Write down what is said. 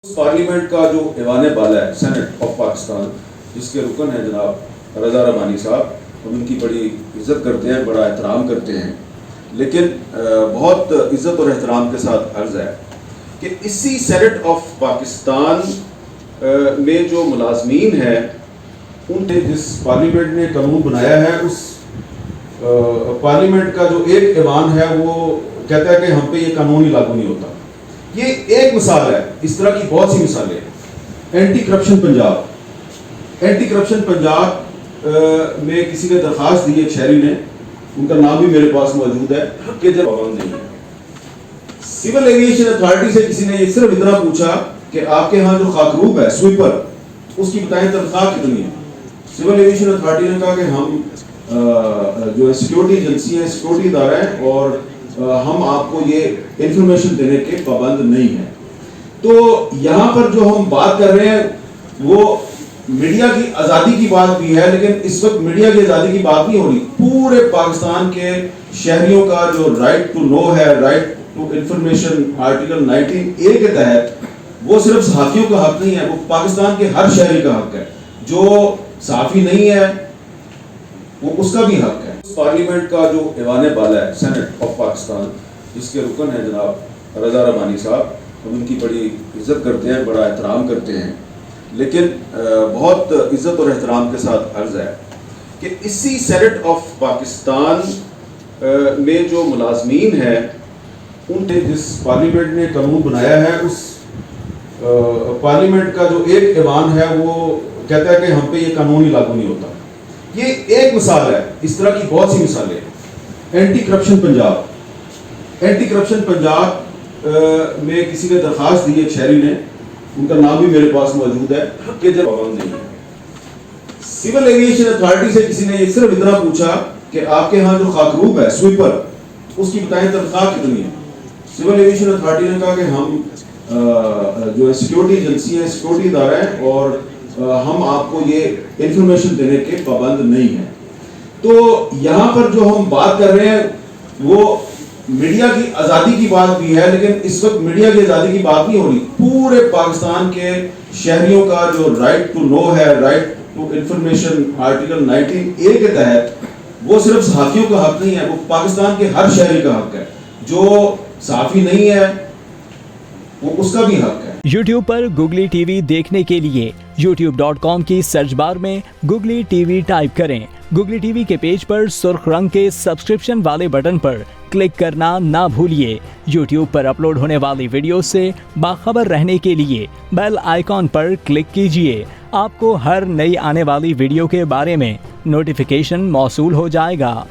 Parliament کا جو ایوان بالا ہے سینٹ آف پاکستان، جس کے رکن ہیں جناب رضا ربانی صاحب، ہم ان کی بڑی عزت کرتے ہیں، بڑا احترام کرتے ہیں، لیکن بہت عزت اور احترام کے ساتھ عرض ہے کہ اسی سینٹ آف پاکستان میں جو ملازمین ہیں ان نے جس پارلیمنٹ نے قانون بنایا ہے، اس پارلیمنٹ کا جو ایک ایوان ہے وہ کہتا ہے کہ ہم پہ یہ قانون ہی لاگو نہیں ہوتا۔ یہ ایک مثال ہے، اس طرح کی بہت سی مثالیں ہیں۔ اینٹی کرپشن پنجاب میں کسی نے درخواست دی، ایک شہری نے، ان کا نام بھی میرے پاس موجود ہے، کہ جب پابند نہیں ہے۔ سول ایویشن اتھارٹی سے کسی نے صرف اتنا پوچھا کہ آپ کے ہاں جو خاکروب ہے سویپر، اس کی بتائیں تنخواہ کتنی ہے۔ سول ایویشن اتھارٹی نے کہا کہ ہم جو سیکیورٹی ایجنسی ہے، سیکیورٹی ادارہ ہے، اور ہم آپ کو یہ انفارمیشن دینے کے پابند نہیں ہیں۔ تو یہاں پر جو ہم بات کر رہے ہیں وہ میڈیا کی آزادی کی بات بھی ہے، لیکن اس وقت میڈیا کی آزادی کی بات نہیں ہو رہی، پورے پاکستان کے شہریوں کا جو رائٹ ٹو نو ہے، right to information, article 19A کے تحت، وہ صرف صحافیوں کا حق نہیں ہے، وہ پاکستان کے ہر شہری کا حق ہے۔ جو صحافی نہیں ہے وہ اس کا بھی حق ہے۔ پارلیمنٹ کا جو ایوان بالا ہے سینٹ آف پاکستان، جس کے رکن ہیں جناب رضا ربانی صاحب، ہم ان کی بڑی عزت کرتے ہیں، بڑا احترام کرتے ہیں، لیکن بہت عزت اور احترام کے ساتھ عرض ہے کہ اسی سینٹ آف پاکستان میں جو ملازمین ہیں ان نے جس پارلیمنٹ نے قانون بنایا ہے، اس پارلیمنٹ کا جو ایک ایوان ہے وہ کہتا ہے کہ ہم پہ یہ قانون ہی لاگو نہیں ہوتا۔ یہ ایک مثال ہے، اس طرح کی بہت سی مثالیں ہیں۔ اینٹی کرپشن پنجاب میں کسی نے درخواست دی، ایک شہری نے، ان کا نام بھی میرے پاس موجود ہے، کہ جب پابند نہیں ہے۔ سول ایویشن اتھارٹی سے کسی نے صرف اتنا پوچھا کہ آپ کے ہاں جو خاکروب ہے سویپر، اس کی بتائیں تنخواہ کتنی ہے۔ سول ایویشن اتھارٹی نے کہا کہ ہم جو سیکیورٹی ایجنسی ہے، سیکیورٹی ادارہ ہے، اور ہم آپ کو یہ انفارمیشن دینے کے پابند نہیں ہیں۔ تو یہاں پر جو ہم بات کر رہے ہیں وہ میڈیا کی آزادی کی بات بھی ہے، لیکن اس وقت میڈیا کی آزادی کی بات نہیں ہو رہی، پورے پاکستان کے شہریوں کا جو رائٹ ٹو نو ہے، right to information, article 19A کے تحت، وہ صرف صحافیوں کا حق نہیں ہے، وہ پاکستان کے ہر شہری کا حق ہے۔ جو صحافی نہیں ہے وہ اس کا بھی حق ہے۔ یوٹیوب پر گوگلی ٹی وی دیکھنے کے لیے youtube.com کی سرچ بار میں گوگلی ٹی وی ٹائپ کریں۔ گوگلی ٹی وی کے پیج پر سرخ رنگ کے سبسکرپشن والے بٹن پر کلک کرنا نہ بھولیے۔ یوٹیوب پر اپلوڈ ہونے والی ویڈیو سے باخبر رہنے کے لیے بیل آئیکن پر کلک کیجیے۔ آپ کو ہر نئی آنے والی ویڈیو کے بارے میں نوٹیفیکیشن موصول ہو جائے گا۔